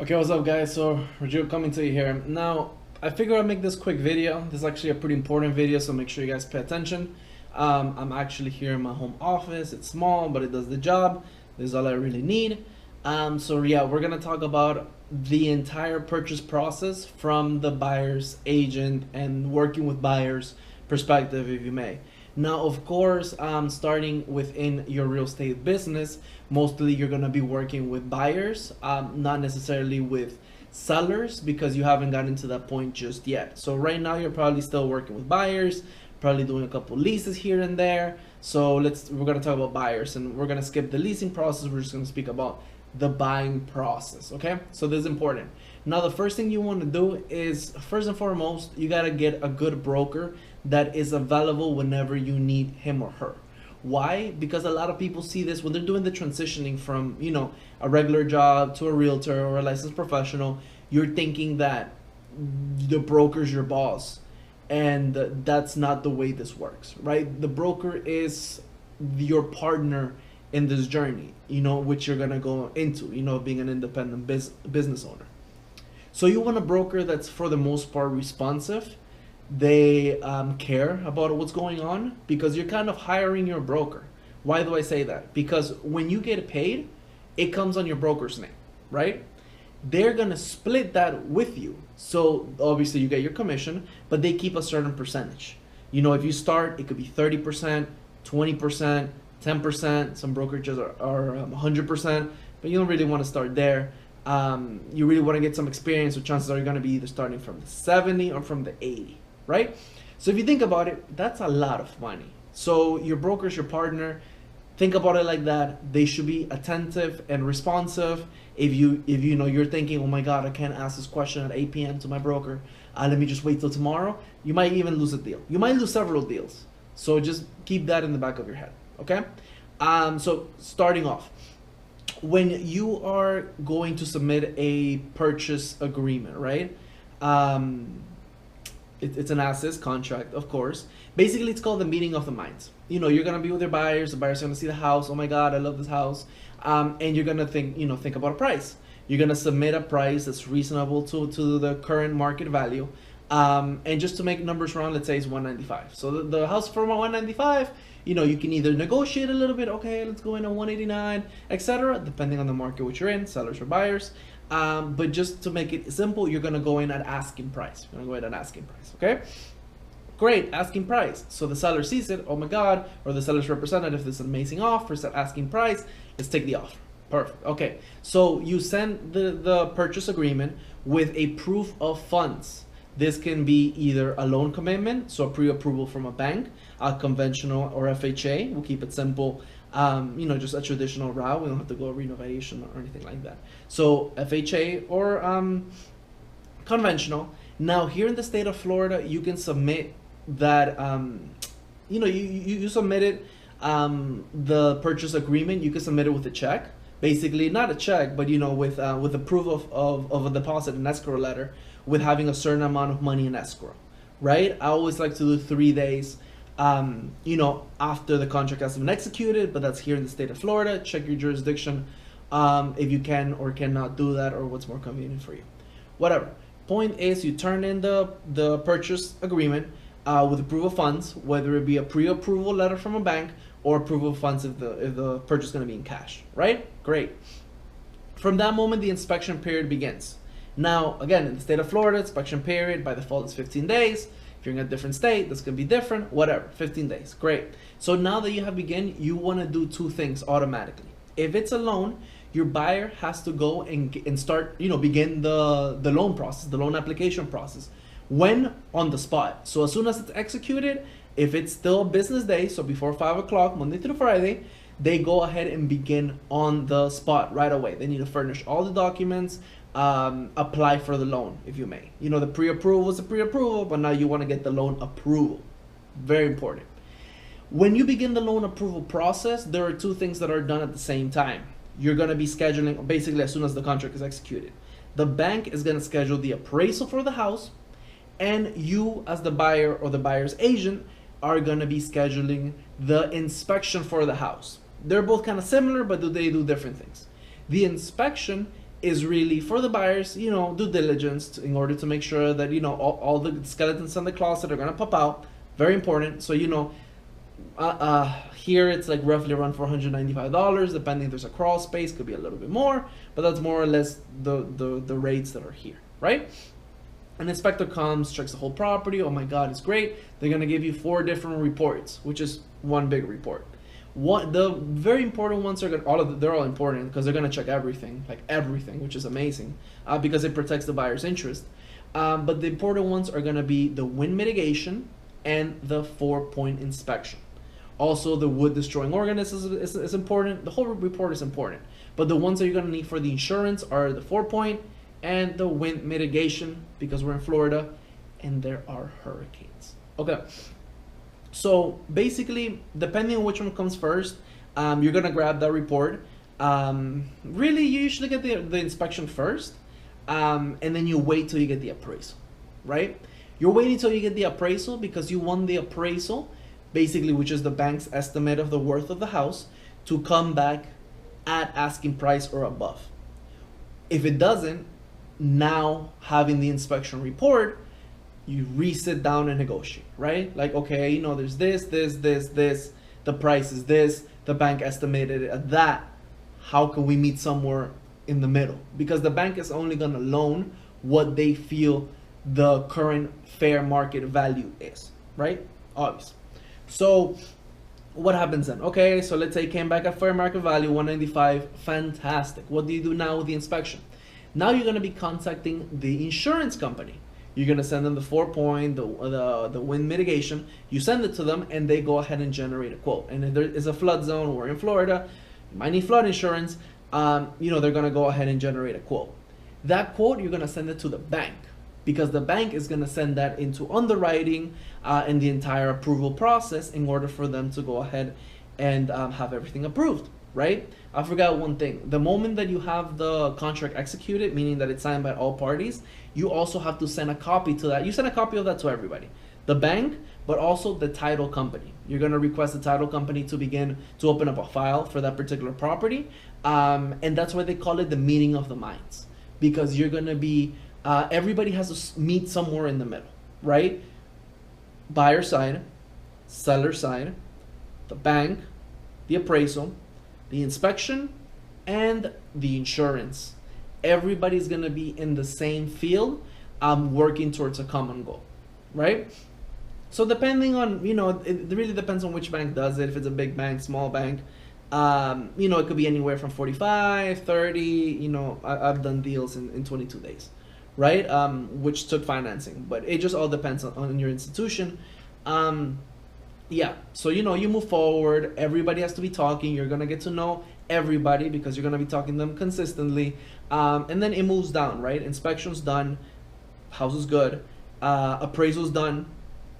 Okay, what's up guys? So Raju coming to you here. Now, I figure I'll make this quick video. This is actually a pretty important video, so make sure you guys pay attention. I'm actually here in my home office. It's small, but it does the job. This is all I really need. So yeah, we're gonna talk about the entire purchase process from the buyer's agent and working with buyers perspective, if you may. Now, of course, starting within your real estate business, mostly you're gonna be working with buyers, not necessarily with sellers, because you haven't gotten to that point just yet. So right now you're probably still working with buyers, probably doing a couple leases here and there. So we're gonna talk about buyers, and we're gonna skip the leasing process. We're just gonna speak about the buying process. Okay, so this is important. Now, the first thing you want to do is, first and foremost, you got to get a good broker that is available whenever you need him or her. Why? Because a lot of people see this when they're doing the transitioning from, a regular job to a realtor or a licensed professional. You're thinking that the broker's your boss, and that's not the way this works, right? The broker is your partner in this journey, which you're gonna go into, being an independent business owner. So you want a broker that's for the most part responsive. They care about what's going on, because you're kind of hiring your broker. Why do I say that? Because when you get paid, it comes on your broker's name, right? They're gonna split that with you. So obviously you get your commission, but they keep a certain percentage. If you start, it could be 30%, 20%, 10%. Some brokerages are 100%, but you don't really want to start there. You really want to get some experience, so chances are you're going to be either starting from the 70 or from the 80, right? So if you think about it, that's a lot of money. So your broker is your partner. Think about it like that. They should be attentive and responsive. If you're thinking, oh my God, I can't ask this question at 8 p.m. to my broker. Let me just wait till tomorrow. You might even lose a deal. You might lose several deals. So just keep that in the back of your head. Okay? So starting off, when you are going to submit a purchase agreement, right? It's an assets contract, of course. Basically, it's called the meeting of the minds. You're gonna be with your buyers. The buyers are gonna see the house. Oh my God, I love this house. And you're gonna think about a price. You're gonna submit a price that's reasonable to the current market value. And just to make numbers round, let's say it's 195. So the house for 195, you can either negotiate a little bit, okay, let's go in at 189, etc., depending on the market which you're in, sellers or buyers. But just to make it simple, you're gonna go in at asking price. You're gonna go in at asking price, okay? Great, asking price. So the seller sees it, oh my God, or the seller's representative, this is an amazing offer, it's at asking price, let's take the offer. Perfect. Okay, so you send the purchase agreement with a proof of funds. This can be either a loan commitment, so a pre-approval from a bank, a conventional or FHA. We'll keep it simple, just a traditional route. We don't have to go renovation or anything like that. So FHA or conventional. Now here in the state of Florida, you can submit that, you submitted the purchase agreement. You can submit it with a check. Basically, not a check, but with a proof of a deposit, an escrow letter, with having a certain amount of money in escrow, right? I always like to do 3 days, after the contract has been executed, but that's here in the state of Florida. Check your jurisdiction if you can or cannot do that, or what's more convenient for you. Whatever. Point is, you turn in the purchase agreement with a proof of funds, whether it be a pre-approval letter from a bank or approval of funds if the purchase is going to be in cash, right? Great. From that moment, the inspection period begins. Now, again, in the state of Florida, inspection period by default is 15 days. If you're in a different state, that's going to be different, whatever, 15 days. Great. So now that you have begun, you want to do two things automatically. If it's a loan, your buyer has to go and start, begin the loan process, the loan application process, when on the spot. So as soon as it's executed, if it's still a business day, so before 5 o'clock, Monday through Friday, they go ahead and begin on the spot right away. They need to furnish all the documents, apply for the loan, if you may. The pre-approval is a pre-approval, but now you want to get the loan approval. Very important. When you begin the loan approval process, there are two things that are done at the same time. You're going to be scheduling, basically as soon as the contract is executed, the bank is going to schedule the appraisal for the house, and you as the buyer or the buyer's agent are going to be scheduling the inspection for the house. They're both kind of similar, but they do different things. The inspection is really for the buyers, you know, due diligence in order to make sure that, you know, all the skeletons in the closet are gonna pop out. Very important. So, you know, here it's like roughly around $495, depending if there's a crawl space, could be a little bit more, but that's more or less the rates that are here, right? An inspector comes, checks the whole property. Oh my God, it's great. They're gonna give you 4 different reports, which is one big report. The very important ones are gonna, they're all important because they're gonna check everything, like everything, which is amazing, because it protects the buyer's interest. But the important ones are gonna be the wind mitigation and the 4-point inspection. Also, the wood destroying organisms is important. The whole report is important, but the ones that you're gonna need for the insurance are the 4-point and the wind mitigation, because we're in Florida and there are hurricanes. Okay. So basically, depending on which one comes first, you're gonna grab that report. Really, you usually get the inspection first, and then you wait till you get the appraisal, right? You're waiting till you get the appraisal because you want the appraisal, basically, which is the bank's estimate of the worth of the house, to come back at asking price or above. If it doesn't, now having the inspection report, you re-sit down and negotiate, right? Like, okay, you know, there's this, the price is this, the bank estimated it at that. How can we meet somewhere in the middle? Because the bank is only gonna loan what they feel the current fair market value is, right? Obvious. So what happens then? Okay, so let's say it came back at fair market value, 195, fantastic. What do you do now with the inspection? Now you're gonna be contacting the insurance company. You're gonna send them the 4-point, the wind mitigation. You send it to them, and they go ahead and generate a quote. And if there is a flood zone, we're in Florida, you might need flood insurance. You know, they're gonna go ahead and generate a quote. That quote, you're gonna send it to the bank, because the bank is gonna send that into underwriting and the entire approval process in order for them to go ahead and have everything approved, right? I forgot one thing. The moment that you have the contract executed, meaning that it's signed by all parties, you also have to send a copy to that. You send a copy of that to everybody. The bank, but also the title company. You're gonna request the title company to begin to open up a file for that particular property. And that's why they call it the meeting of the minds. Because you're gonna be, everybody has to meet somewhere in the middle, right? Buyer side, seller side, the bank, the appraisal, the inspection, and the insurance. Everybody's gonna be in the same field, working towards a common goal, right? So depending on, you know, it really depends on which bank does it. If it's a big bank, small bank, you know, it could be anywhere from 45, 30, you know, I've done deals in 22 days, right? Which took financing, but it just all depends on your institution. Yeah, so, you know, you move forward, everybody has to be talking, you're gonna get to know everybody because you're gonna be talking to them consistently, and then it moves down, right? Inspection's done, house is good, appraisal's done,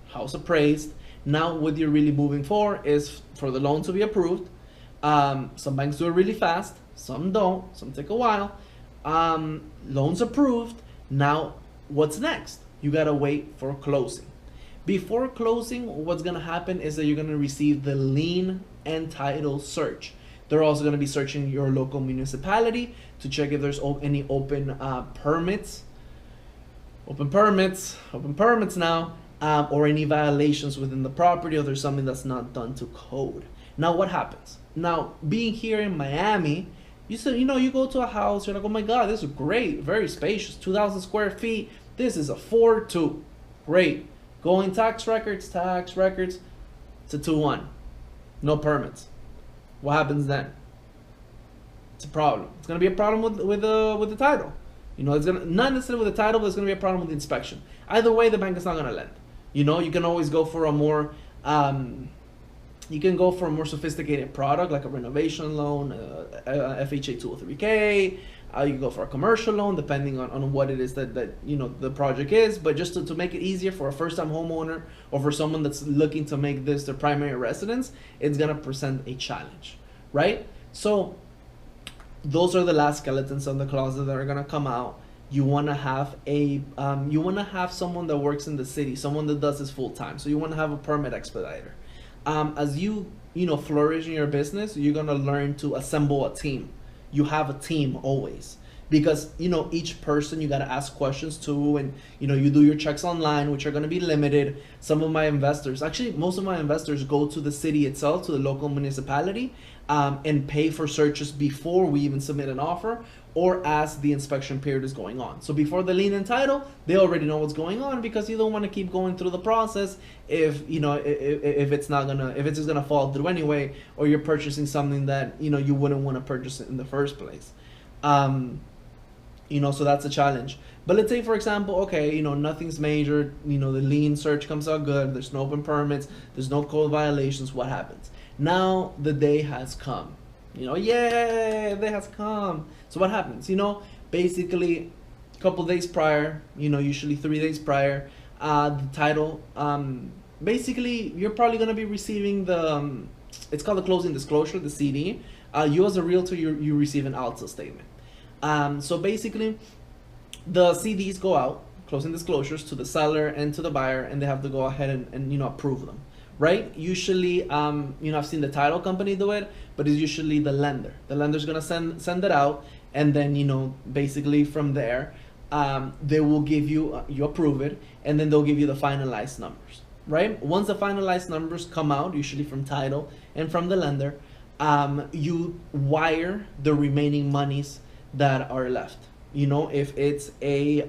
house appraised. Now what you're really moving for is for the loan to be approved. Some banks do it really fast, some don't, some take a while. Loans approved. Now what's next? You gotta wait for closing. Before closing, what's gonna happen is that you're gonna receive the lien and title search. They're also gonna be searching your local municipality to check if there's any open permits. Open permits now, or any violations within the property, or there's something that's not done to code. Now what happens? Now, being here in Miami, you said, you know, you go to a house, you're like, oh my God, this is great, very spacious, 2,000 square feet. This is a 4-2, great. Going tax records, it's a 2-1, no permits. What happens then? It's a problem. It's gonna be a problem with the title. You know, it's gonna, not necessarily with the title, but it's gonna be a problem with the inspection. Either way, the bank is not gonna lend. You know, you can always go for a more sophisticated product like a renovation loan, FHA 203K. You can go for a commercial loan depending on what it is that you know the project is. But just to make it easier for a first-time homeowner or for someone that's looking to make this their primary residence, it's gonna present a challenge, right? So those are the last skeletons on the closet that are gonna come out. You wanna have someone that works in the city, someone that does this full time. So you wanna have a permit expediter. As you flourish in your business, you're gonna learn to assemble a team. You have a team always. because you know each person you got to ask questions to, and you know you do your checks online, which are going to be limited. Some of my investors, actually most of my investors, go to the city itself, to the local municipality, and pay for searches before we even submit an offer, or as the inspection period is going on. So before the lien and title, they already know what's going on, because you don't want to keep going through the process if you know if it's not gonna, if it's just gonna fall through anyway, or you're purchasing something that you know you wouldn't want to purchase it in the first place. You know, so that's a challenge. But let's say, for example, okay, you know, nothing's major, you know, the lien search comes out good, there's no open permits, there's no code violations. What happens? Now the day has come. You know, yay, the day has come. So what happens? You know, basically a couple days prior, you know, usually 3 days prior, the title, basically you're probably going to be receiving the, it's called the closing disclosure, the CD. You as a realtor, you receive an ALTA statement. So basically, the CDs go out, closing disclosures, to the seller and to the buyer, and they have to go ahead and you know approve them, right? Usually, you know, I've seen the title company do it, but it's usually the lender. The lender's gonna send it out, and then you know basically from there, they will give you you approve it, and then they'll give you the finalized numbers, right? Once the finalized numbers come out, usually from title and from the lender, you wire the remaining monies that are left. You know, if it's a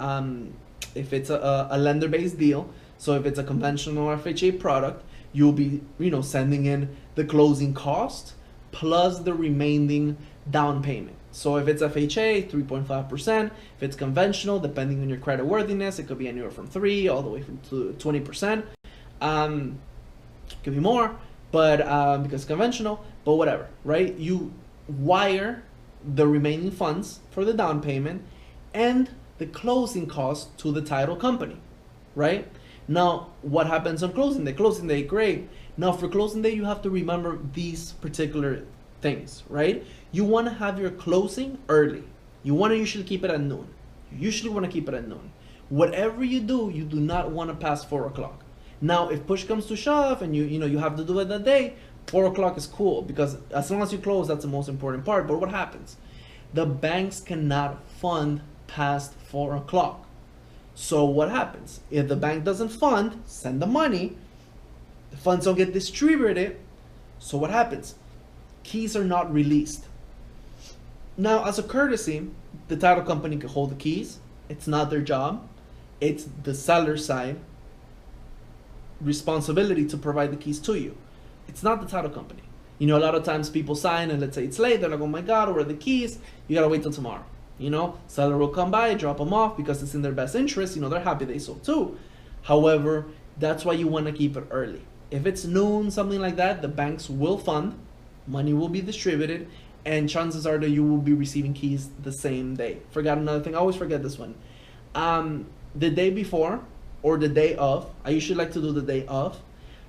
lender-based deal, so if it's a conventional FHA product, you'll be, you know, sending in the closing cost plus the remaining down payment. So if it's FHA, 3.5%. If it's conventional, depending on your credit worthiness, it could be anywhere from 3 all the way to 20%. Could be more, but because conventional, but whatever, right? You wire the remaining funds for the down payment and the closing cost to the title company, right? Now, what happens on closing day? Closing day, great. Now, for closing day, you have to remember these particular things, right? You want to have your closing early. You want to usually keep it at noon. You usually want to keep it at noon. Whatever you do not want to pass 4 o'clock. Now, if push comes to shove and you know you have to do it that day, 4 o'clock is cool, because as long as you close, that's the most important part. But what happens? The banks cannot fund past 4 o'clock. So what happens? If the bank doesn't send the money, the funds don't get distributed. So what happens? Keys are not released. Now, as a courtesy, the title company can hold the keys. It's not their job. It's the seller's side responsibility to provide the keys to you. It's not the title company. You know, a lot of times people sign and let's say it's late. They're like, oh my God, where are the keys? You gotta wait till tomorrow. You know, seller will come by, drop them off because it's in their best interest. You know, they're happy they sold too. However, that's why you want to keep it early. If it's noon, something like that, the banks will fund, money will be distributed, and chances are that you will be receiving keys the same day. Forgot another thing. I always forget this one. The day before or the day of, I usually like to do the day of,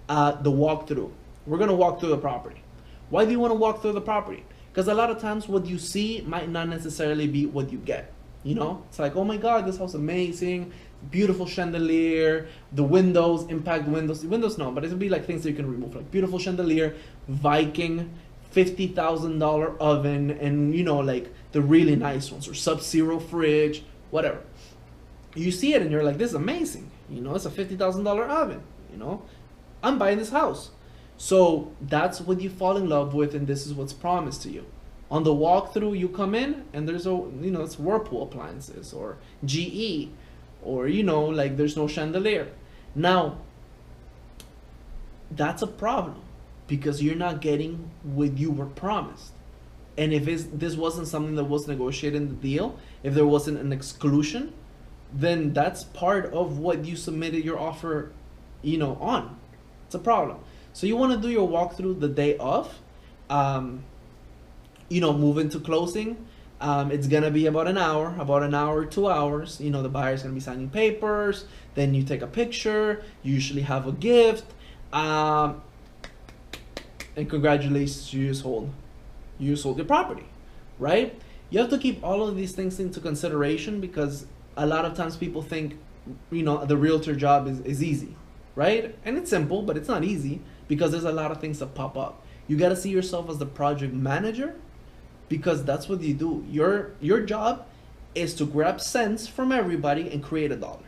the walkthrough. We're going to walk through the property. Why do you want to walk through the property? Because a lot of times what you see might not necessarily be what you get. You know, it's like, oh my God, this house is amazing, beautiful chandelier, the windows, impact windows. Windows no, but it'll be like things that you can remove, like beautiful chandelier, Viking, $50,000 oven, and you know, like the really nice ones, or Sub-Zero fridge, whatever. You see it and you're like, this is amazing. You know, it's a $50,000 oven. You know, I'm buying this house. So that's what you fall in love with, and this is what's promised to you. On the walkthrough, you come in and there's it's Whirlpool appliances or GE, or you know, like there's no chandelier. Now, that's a problem because you're not getting what you were promised. And if this wasn't something that was negotiated in the deal, if there wasn't an exclusion, then that's part of what you submitted your offer, you know, on. It's a problem. So you want to do your walkthrough the day of, you know, move into closing. It's going to be about an hour, 2 hours. You know, the buyer's going to be signing papers. Then you take a picture. You usually have a gift. And congratulations, you just sold your property, right? You have to keep all of these things into consideration because a lot of times people think, you know, the realtor job is easy, right? And it's simple, but it's not easy because there's a lot of things that pop up. You got to see yourself as the project manager because that's what you do. Your job is to grab cents from everybody and create a dollar.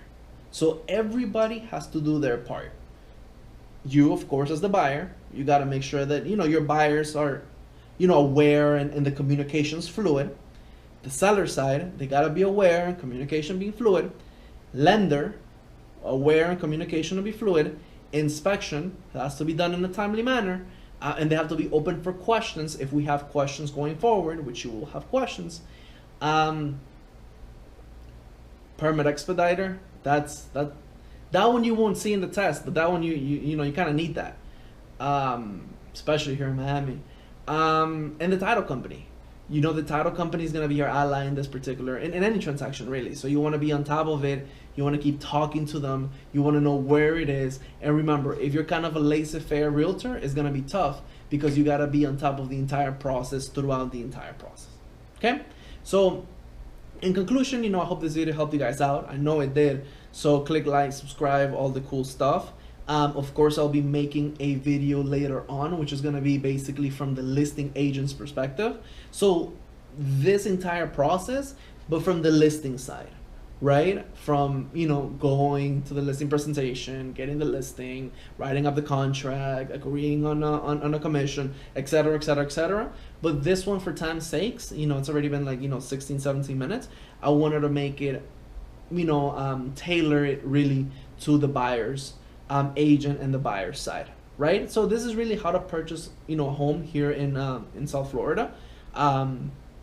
So everybody has to do their part. You, of course, as the buyer, you got to make sure that, your buyers are, aware and the communication's fluid. The seller side, they got to be aware and communication being fluid. Lender, aware and communication to be fluid. Inspection has to be done in a timely manner. And they have to be open for questions if we have questions going forward, which you will have questions. Permit expediter, that one you won't see in the test, but that one you kind of need that, especially here in Miami. And the title company, the title company is going to be your ally in this particular, in any transaction really. So you want to be on top of it. You want to keep talking to them. You want to know where it is. And remember, if you're kind of a laissez-faire realtor, it's going to be tough because you got to be on top of the entire process throughout the entire process. Okay? So in conclusion, I hope this video helped you guys out. I know it did. So click like, subscribe, all the cool stuff. Of course, I'll be making a video later on, which is going to be basically from the listing agent's perspective. So this entire process, but from the listing side, right? From, going to the listing presentation, getting the listing, writing up the contract, agreeing on a commission, etc., etc., etc. But this one, for time's sakes, it's already been like, 16, 17 minutes. I wanted to make it, tailor it really to the buyer's agent and the buyer's side, right? So this is really how to purchase, a home here in South Florida.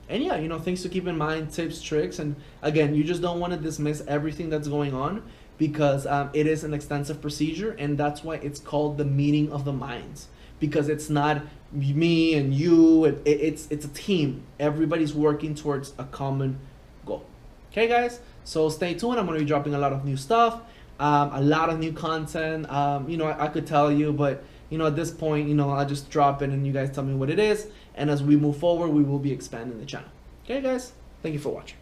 And yeah, things to keep in mind, tips, tricks, and again, you just don't want to dismiss everything that's going on because it is an extensive procedure, and that's why it's called the meeting of the minds, because it's not me and you, it's a team. Everybody's working towards a common goal. Okay, guys? So stay tuned. I'm going to be dropping a lot of new stuff, a lot of new content. I could tell you, but at this point, I'll just drop it and you guys tell me what it is. And as we move forward, we will be expanding the channel. Okay, guys? Thank you for watching.